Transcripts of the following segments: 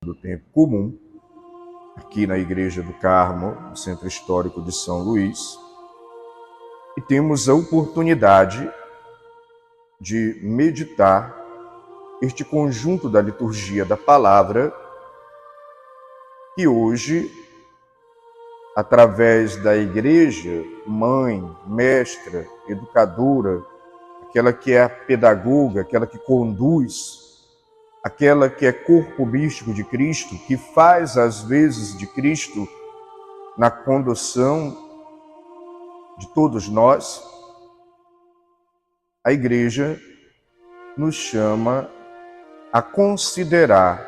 do tempo comum, aqui na Igreja do Carmo, no Centro Histórico de São Luís, e temos a oportunidade de meditar este conjunto da liturgia da palavra, que hoje, através da Igreja, mãe, mestra, educadora, aquela que é a pedagoga, aquela que conduz, aquela que é corpo místico de Cristo, que faz as vezes de Cristo na condução de todos nós, a Igreja nos chama a considerar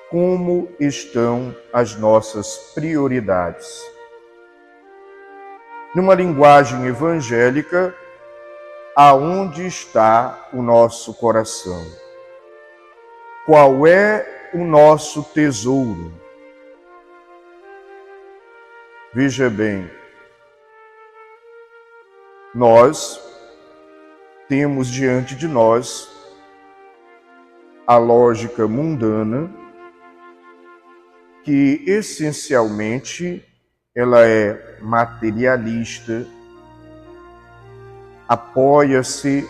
como estão as nossas prioridades. Numa linguagem evangélica, aonde está o nosso coração? Qual é o nosso tesouro? Veja bem, nós temos diante de nós a lógica mundana, que essencialmente ela é materialista, apoia-se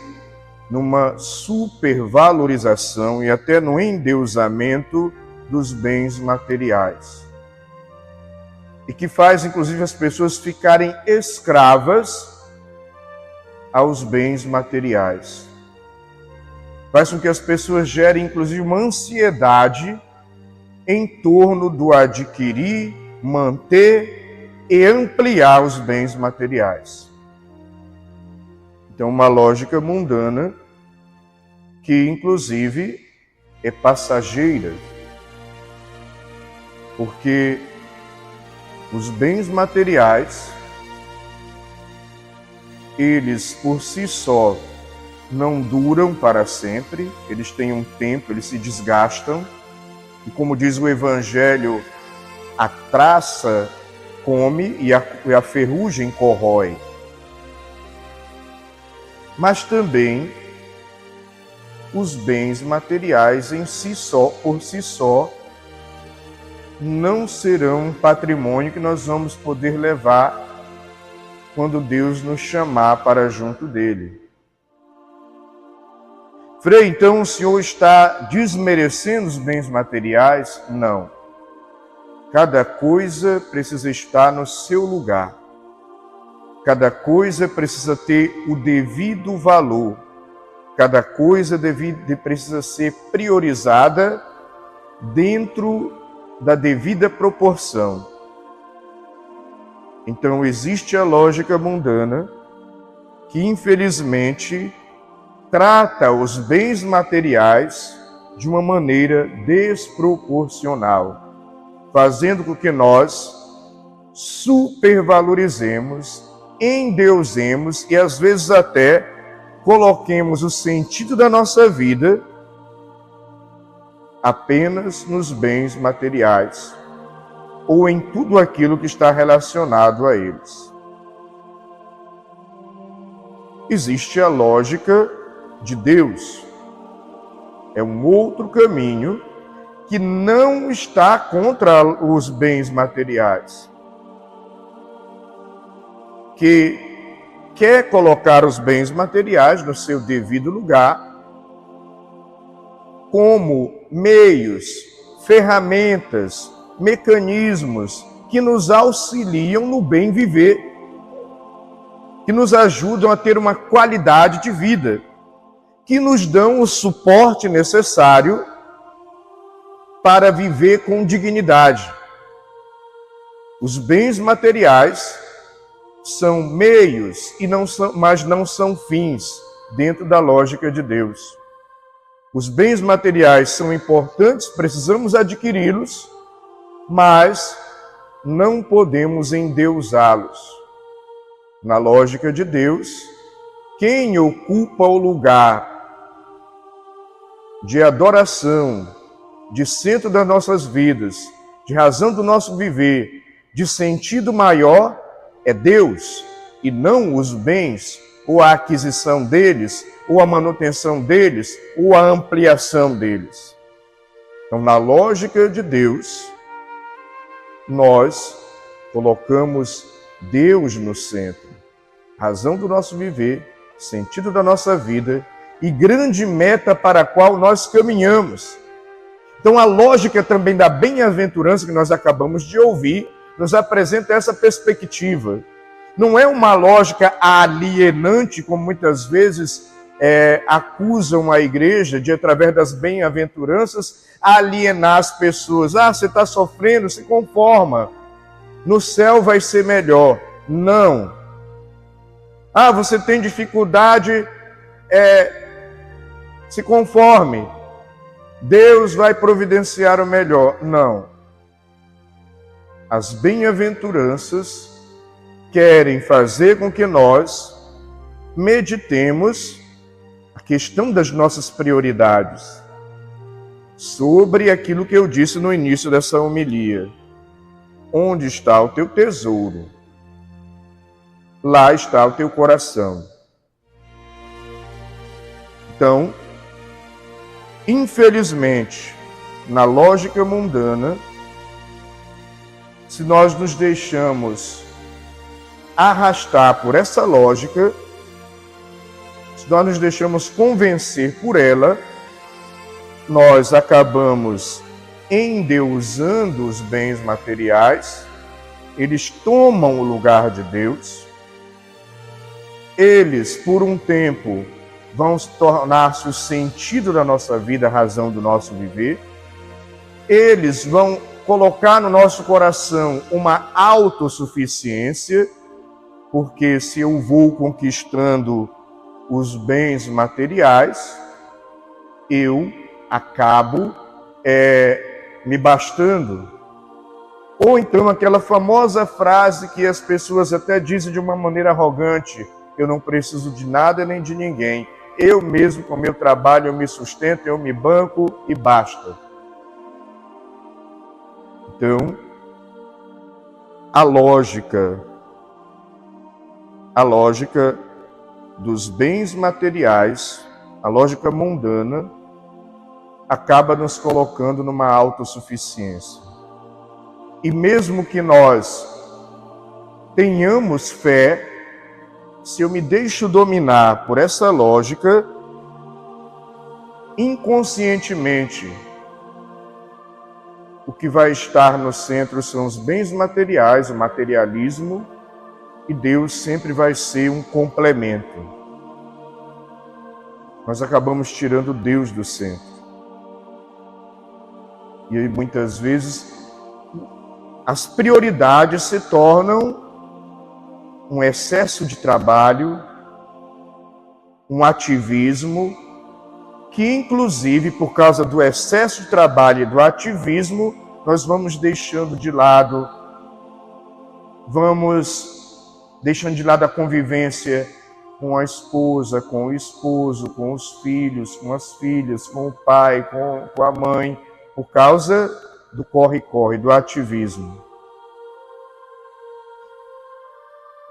numa supervalorização e até no endeusamento dos bens materiais. E que faz, inclusive, as pessoas ficarem escravas aos bens materiais. Faz com que as pessoas gerem, inclusive, uma ansiedade em torno do adquirir, manter e ampliar os bens materiais. Então, uma lógica mundana que, inclusive, é passageira, porque os bens materiais, eles por si só não duram para sempre, eles têm um tempo, eles se desgastam, e como diz o Evangelho, a traça come e a ferrugem corrói. Mas também os bens materiais em si só, por si só, não serão um patrimônio que nós vamos poder levar quando Deus nos chamar para junto dele. Frei, então o senhor está desmerecendo os bens materiais? Não. Cada coisa precisa estar no seu lugar. Cada coisa precisa ter o devido valor. Cada coisa precisa ser priorizada dentro da devida proporção. Então existe a lógica mundana que, infelizmente, trata os bens materiais de uma maneira desproporcional, fazendo com que nós supervalorizemos, endeusemos e às vezes até coloquemos o sentido da nossa vida apenas nos bens materiais ou em tudo aquilo que está relacionado a eles. Existe a lógica de Deus. É um outro caminho que não está contra os bens materiais, que quer colocar os bens materiais no seu devido lugar como meios, ferramentas, mecanismos que nos auxiliam no bem viver, que nos ajudam a ter uma qualidade de vida, que nos dão o suporte necessário para viver com dignidade. Os bens materiais são meios, mas não são fins, dentro da lógica de Deus. Os bens materiais são importantes, precisamos adquiri-los, mas não podemos endeusá-los. Na lógica de Deus, quem ocupa o lugar de adoração, de centro das nossas vidas, de razão do nosso viver, de sentido maior, é Deus, e não os bens, ou a aquisição deles, ou a manutenção deles, ou a ampliação deles. Então, na lógica de Deus, nós colocamos Deus no centro, razão do nosso viver, sentido da nossa vida e grande meta para a qual nós caminhamos. Então, a lógica também da bem-aventurança que nós acabamos de ouvir nos apresenta essa perspectiva. Não é uma lógica alienante, como muitas vezes acusam a igreja de, através das bem-aventuranças, alienar as pessoas. Ah, você está sofrendo, se conforma. No céu vai ser melhor. Não. Ah, você tem dificuldade, se conforme. Deus vai providenciar o melhor. Não. As bem-aventuranças querem fazer com que nós meditemos a questão das nossas prioridades, sobre aquilo que eu disse no início dessa homilia. Onde está o teu tesouro? Lá está o teu coração. Então, infelizmente, na lógica mundana, se nós nos deixamos arrastar por essa lógica, se nós nos deixamos convencer por ela, nós acabamos endeusando os bens materiais, eles tomam o lugar de Deus, eles, por um tempo, vão tornar-se o sentido da nossa vida, a razão do nosso viver, eles vão colocar no nosso coração uma autossuficiência, porque se eu vou conquistando os bens materiais, eu acabo me bastando. Ou então aquela famosa frase que as pessoas até dizem de uma maneira arrogante: eu não preciso de nada nem de ninguém. Eu mesmo, com meu trabalho, eu me sustento, eu me banco e basta. Então, a lógica dos bens materiais, a lógica mundana, acaba nos colocando numa autossuficiência. E mesmo que nós tenhamos fé, se eu me deixo dominar por essa lógica, inconscientemente, o que vai estar no centro são os bens materiais, o materialismo, e Deus sempre vai ser um complemento. Nós acabamos tirando Deus do centro. E aí, muitas vezes, as prioridades se tornam um excesso de trabalho, um ativismo, que inclusive por causa do excesso de trabalho e do ativismo, nós vamos deixando de lado, a convivência com a esposa, com o esposo, com os filhos, com as filhas, com o pai, com a mãe, por causa do corre-corre, do ativismo.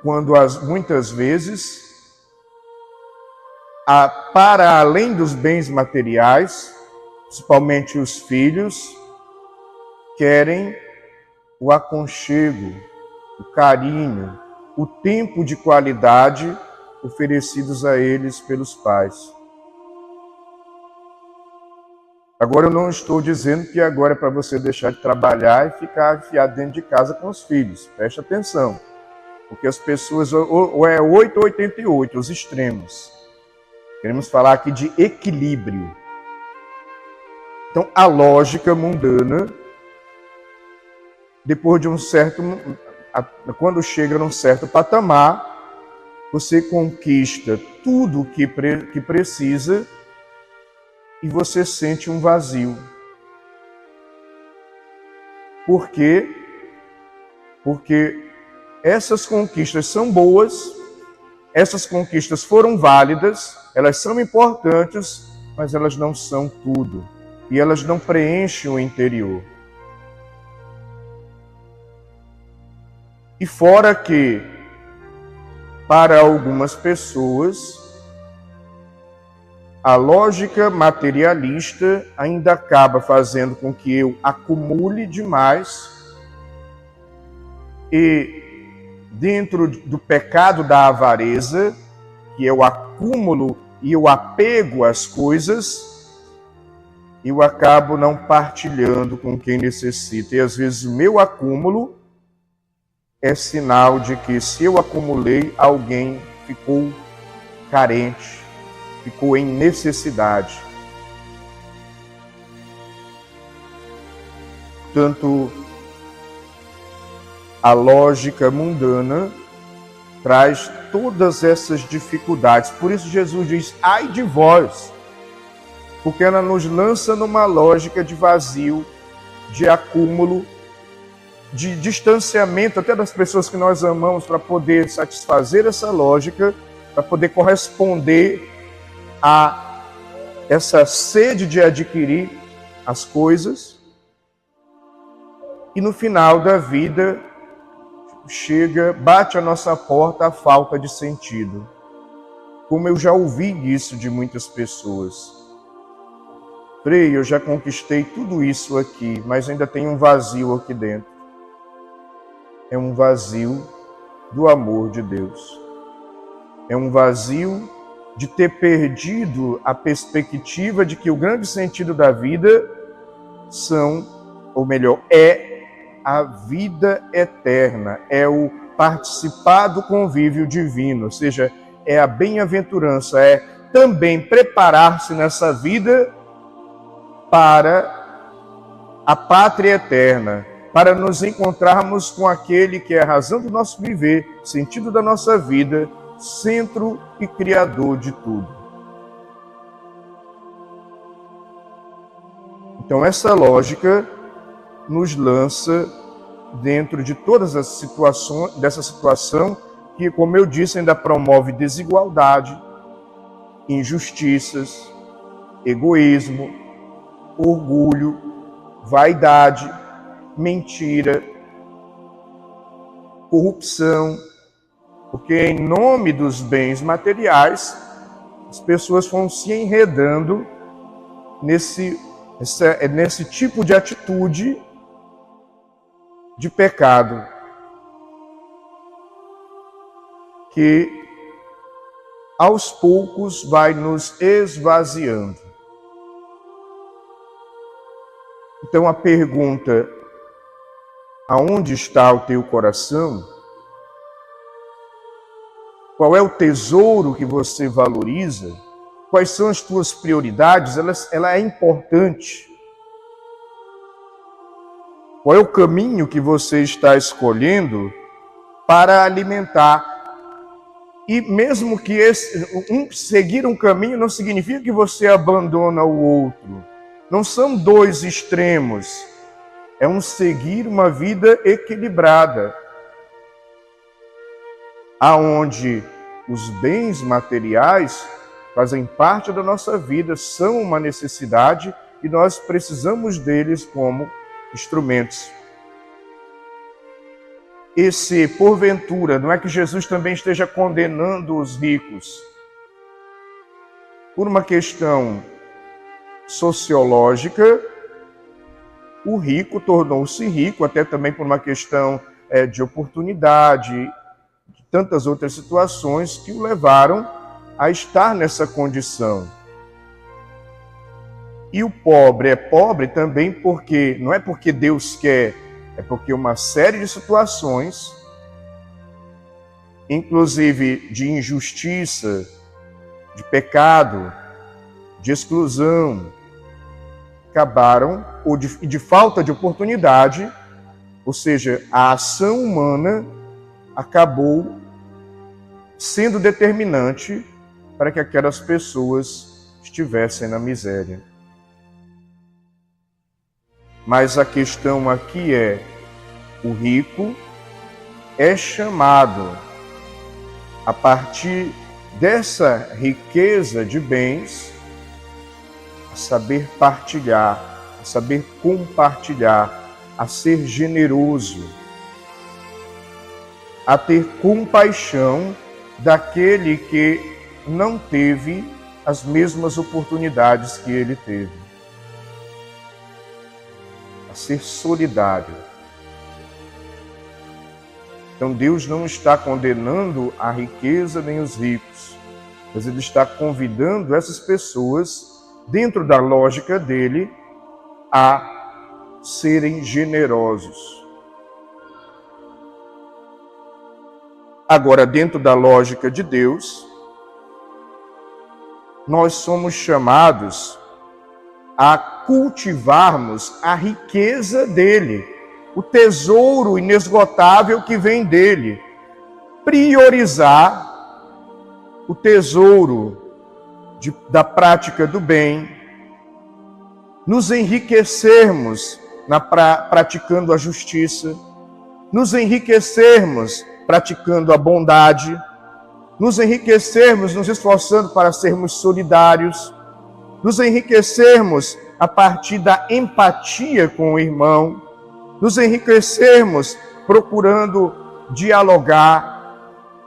Quando muitas vezes, para além dos bens materiais, principalmente os filhos, querem o aconchego, o carinho, o tempo de qualidade oferecidos a eles pelos pais. Agora, eu não estou dizendo que agora é para você deixar de trabalhar e ficar enfiado dentro de casa com os filhos. Preste atenção. Porque as pessoas, ou é 8 ou 88, os extremos. Queremos falar aqui de equilíbrio. Então, a lógica mundana, depois de quando chega num certo patamar, você conquista tudo o que precisa e você sente um vazio. Por quê? Porque essas conquistas são boas, essas conquistas foram válidas, elas são importantes, mas elas não são tudo. E elas não preenchem o interior. E fora que, para algumas pessoas, A lógica materialista ainda acaba fazendo com que eu acumule demais e dentro do pecado da avareza, que é o acúmulo e o apego às coisas, eu acabo não partilhando com quem necessita. E às vezes o meu acúmulo é sinal de que se eu acumulei, alguém ficou carente, ficou em necessidade. Portanto, a lógica mundana traz todas essas dificuldades. Por isso Jesus diz, ai de vós, porque ela nos lança numa lógica de vazio, de acúmulo, de distanciamento até das pessoas que nós amamos para poder satisfazer essa lógica, para poder corresponder a essa sede de adquirir as coisas. E no final da vida, bate à nossa porta a falta de sentido. Como eu já ouvi isso de muitas pessoas. Frei, eu já conquistei tudo isso aqui, mas ainda tem um vazio aqui dentro. É um vazio do amor de Deus. É um vazio de ter perdido a perspectiva de que o grande sentido da vida é a vida eterna, é o participar do convívio divino, ou seja, é a bem-aventurança, é também preparar-se nessa vida para a pátria eterna, para nos encontrarmos com aquele que é a razão do nosso viver, sentido da nossa vida, centro e criador de tudo. Então essa lógica nos lança dentro de todas as situações, dessa situação que, como eu disse, ainda promove desigualdade, injustiças, egoísmo, orgulho, vaidade, mentira, corrupção, porque em nome dos bens materiais, as pessoas vão se enredando nesse tipo de atitude de pecado que aos poucos vai nos esvaziando. Então a pergunta, aonde está o teu coração? Qual é o tesouro que você valoriza? Quais são as tuas prioridades? Ela é importante. Qual é o caminho que você está escolhendo para alimentar? E mesmo que seguir um caminho não significa que você abandona o outro. Não são dois extremos. É um seguir uma vida equilibrada, aonde os bens materiais fazem parte da nossa vida, são uma necessidade e nós precisamos deles como instrumentos. E se, porventura, não é que Jesus também esteja condenando os ricos por uma questão sociológica, o rico tornou-se rico, até também por uma questão de oportunidade, de tantas outras situações que o levaram a estar nessa condição. E o pobre é pobre também porque, não é porque Deus quer, é porque uma série de situações, inclusive de injustiça, de pecado, de exclusão, acabaram, ou de falta de oportunidade, ou seja, a ação humana acabou sendo determinante para que aquelas pessoas estivessem na miséria. Mas a questão aqui é, o rico é chamado, a partir dessa riqueza de bens, a saber partilhar, a saber compartilhar, a ser generoso, a ter compaixão daquele que não teve as mesmas oportunidades que ele teve. A ser solidário. Então Deus não está condenando a riqueza nem os ricos, mas Ele está convidando essas pessoas, dentro da lógica dele, a serem generosos. Agora, dentro da lógica de Deus, nós somos chamados a cultivarmos a riqueza dele, o tesouro inesgotável que vem dele, priorizar o tesouro da prática do bem, nos enriquecermos praticando a justiça, nos enriquecermos praticando a bondade, nos enriquecermos nos esforçando para sermos solidários, nos enriquecermos a partir da empatia com o irmão, nos enriquecermos procurando dialogar,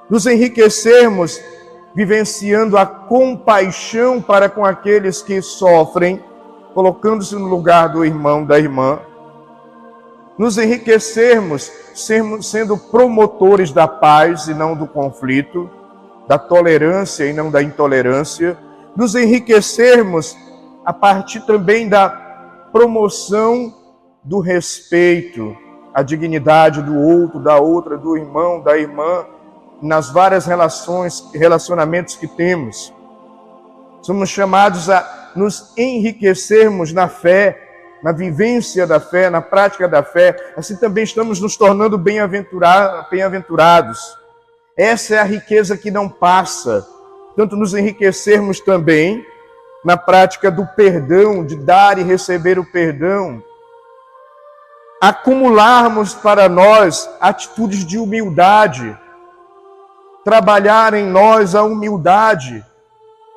nos enriquecermos vivenciando a compaixão para com aqueles que sofrem, colocando-se no lugar do irmão, da irmã, nos enriquecermos sendo promotores da paz e não do conflito, da tolerância e não da intolerância, nos enriquecermos a partir também da promoção do respeito, a dignidade do outro, da outra, do irmão, da irmã, nas várias relacionamentos que temos. Somos chamados a nos enriquecermos na fé, na vivência da fé, na prática da fé. Assim também estamos nos tornando bem-aventurados. Essa é a riqueza que não passa. Tanto nos enriquecermos também na prática do perdão, de dar e receber o perdão. Acumularmos para nós atitudes de humildade. Trabalhar em nós a humildade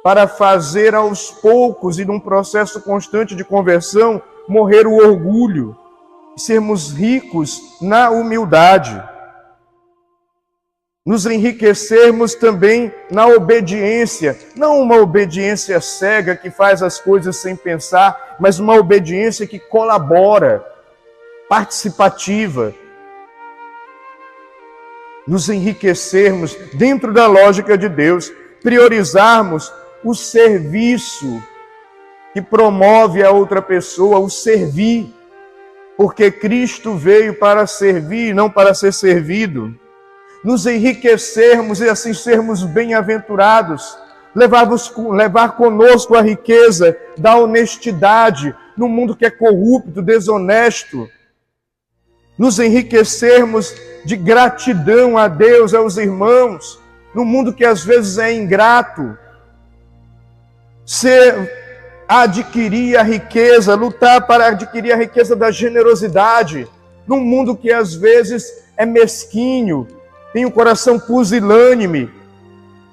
para fazer aos poucos e num processo constante de conversão morrer o orgulho e sermos ricos na humildade. Nos enriquecermos também na obediência, não uma obediência cega que faz as coisas sem pensar, mas uma obediência que colabora, participativa. Nos enriquecermos dentro da lógica de Deus, priorizarmos o serviço que promove a outra pessoa, o servir, porque Cristo veio para servir, não para ser servido. Nos enriquecermos e assim sermos bem-aventurados, levar conosco a riqueza da honestidade no mundo que é corrupto, desonesto. Nos enriquecermos de gratidão a Deus, aos irmãos, no mundo que às vezes é ingrato. Adquirir a riqueza, lutar para adquirir a riqueza da generosidade, num mundo que às vezes é mesquinho, tem o coração pusilânime,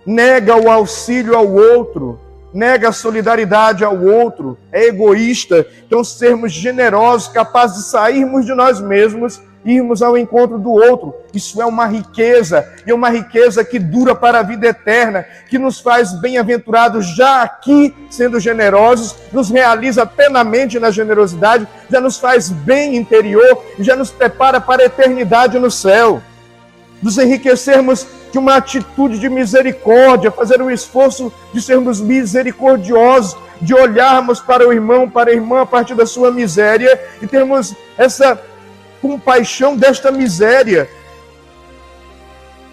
nega o auxílio ao outro, nega a solidariedade ao outro, é egoísta. Então, sermos generosos, capazes de sairmos de nós mesmos, irmos ao encontro do outro. Isso é uma riqueza, e é uma riqueza que dura para a vida eterna, que nos faz bem-aventurados já aqui, sendo generosos, nos realiza plenamente na generosidade, já nos faz bem interior, e já nos prepara para a eternidade no céu. Nos enriquecermos de uma atitude de misericórdia, fazer o esforço de sermos misericordiosos, de olharmos para o irmão, para a irmã a partir da sua miséria e termos essa compaixão desta miséria.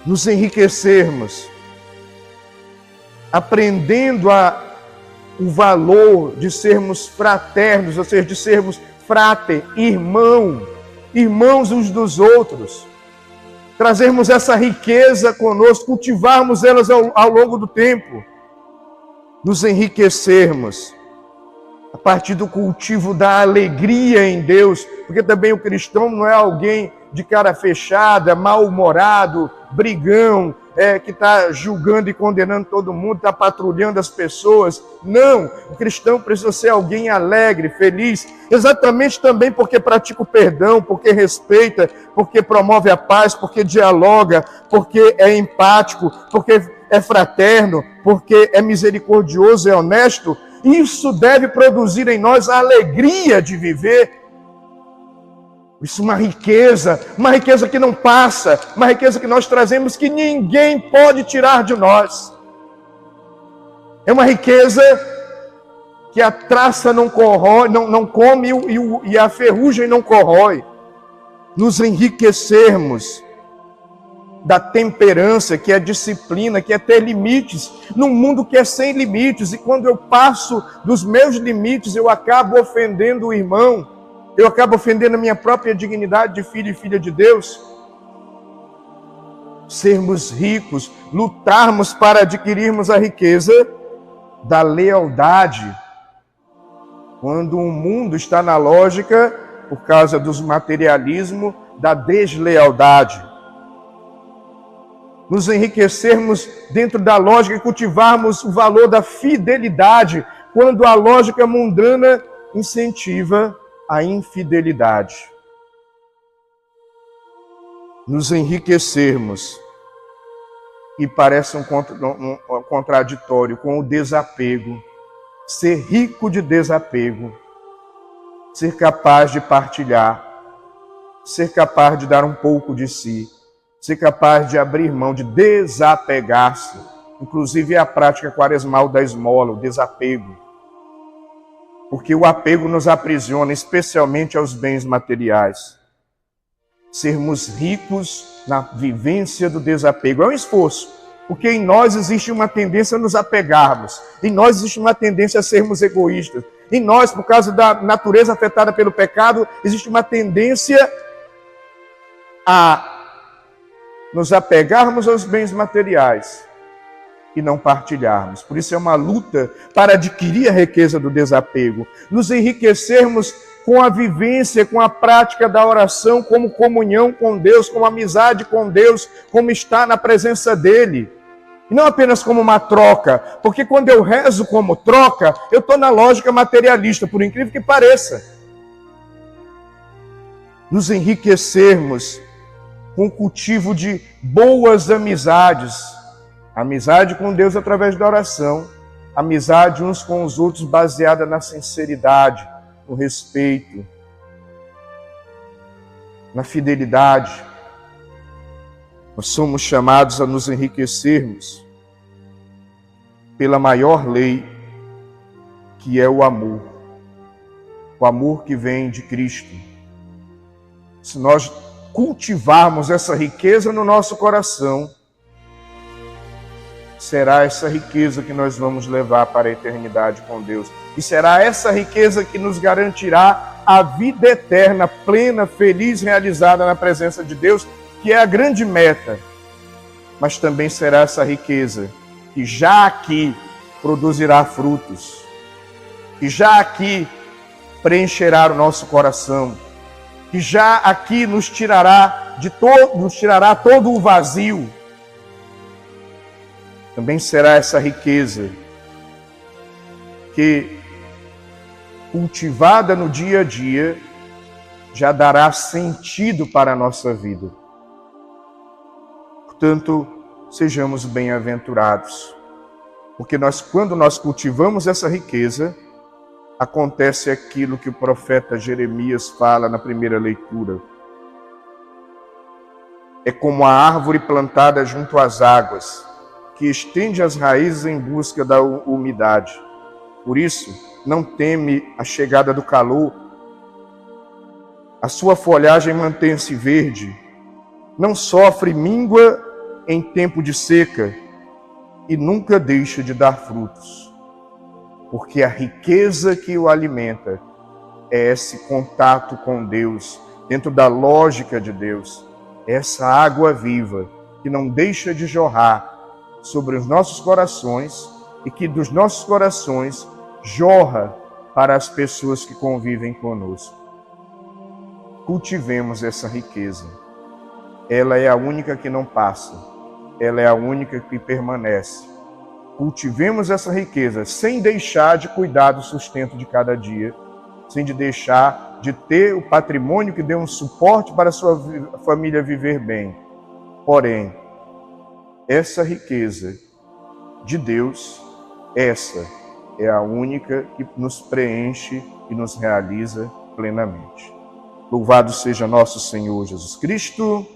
Nos enriquecermos, aprendendo o valor de sermos fraternos, ou seja, de sermos frater, irmãos uns dos outros. Trazermos essa riqueza conosco, cultivarmos elas ao longo do tempo. Nos enriquecermos a partir do cultivo da alegria em Deus, porque também o cristão não é alguém de cara fechada, mal-humorado, brigão, que está julgando e condenando todo mundo, está patrulhando as pessoas. Não, o cristão precisa ser alguém alegre, feliz, exatamente também porque pratica o perdão, porque respeita, porque promove a paz, porque dialoga, porque é empático, porque é fraterno, porque é misericordioso, é honesto, isso deve produzir em nós a alegria de viver. Isso é uma riqueza que não passa, uma riqueza que nós trazemos que ninguém pode tirar de nós. É uma riqueza que a traça não corrói, não come e a ferrugem não corrói. Nos enriquecermos da temperança, que é disciplina, que é ter limites, num mundo que é sem limites, e quando eu passo dos meus limites, eu acabo ofendendo o irmão, eu acabo ofendendo a minha própria dignidade de filho e filha de Deus. Sermos ricos, lutarmos para adquirirmos a riqueza da lealdade, quando o mundo está na lógica, por causa do materialismo, da deslealdade. Nos enriquecermos dentro da lógica e cultivarmos o valor da fidelidade, quando a lógica mundana incentiva a infidelidade. Nos enriquecermos, e parece um contraditório, com o desapego. Ser rico de desapego, ser capaz de partilhar, ser capaz de dar um pouco de si, ser capaz de abrir mão, de desapegar-se. Inclusive é a prática quaresmal da esmola, o desapego. Porque o apego nos aprisiona, especialmente aos bens materiais. Sermos ricos na vivência do desapego é um esforço. Porque em nós existe uma tendência a nos apegarmos. Em nós existe uma tendência a sermos egoístas. Em nós, por causa da natureza afetada pelo pecado, existe uma tendência a nos apegarmos aos bens materiais e não partilharmos. Por isso é uma luta para adquirir a riqueza do desapego. Nos enriquecermos com a vivência, com a prática da oração, como comunhão com Deus, como amizade com Deus, como estar na presença dEle. E não apenas como uma troca, porque quando eu rezo como troca, eu estou na lógica materialista, por incrível que pareça. Nos enriquecermos com o cultivo de boas amizades, amizade com Deus através da oração, amizade uns com os outros baseada na sinceridade, no respeito, na fidelidade. Nós somos chamados a nos enriquecermos pela maior lei, que é o amor que vem de Cristo. Se nós cultivarmos essa riqueza no nosso coração, será essa riqueza que nós vamos levar para a eternidade com Deus. E será essa riqueza que nos garantirá a vida eterna, plena, feliz, realizada na presença de Deus, que é a grande meta. Mas também será essa riqueza que já aqui produzirá frutos, que já aqui preencherá o nosso coração, que já aqui nos tirará todo o vazio. Também será essa riqueza que, cultivada no dia a dia, já dará sentido para a nossa vida. Portanto, sejamos bem-aventurados, porque quando nós cultivamos essa riqueza, acontece aquilo que o profeta Jeremias fala na primeira leitura. É como a árvore plantada junto às águas, que estende as raízes em busca da umidade. Por isso, não teme a chegada do calor. A sua folhagem mantém-se verde, não sofre míngua em tempo de seca e nunca deixa de dar frutos. Porque a riqueza que o alimenta é esse contato com Deus, dentro da lógica de Deus, essa água viva que não deixa de jorrar sobre os nossos corações e que dos nossos corações jorra para as pessoas que convivem conosco. Cultivemos essa riqueza. Ela é a única que não passa. Ela é a única que permanece. Cultivemos essa riqueza sem deixar de cuidar do sustento de cada dia, sem de deixar de ter o patrimônio que dê um suporte para a sua família viver bem. Porém, essa riqueza de Deus, essa é a única que nos preenche e nos realiza plenamente. Louvado seja nosso Senhor Jesus Cristo.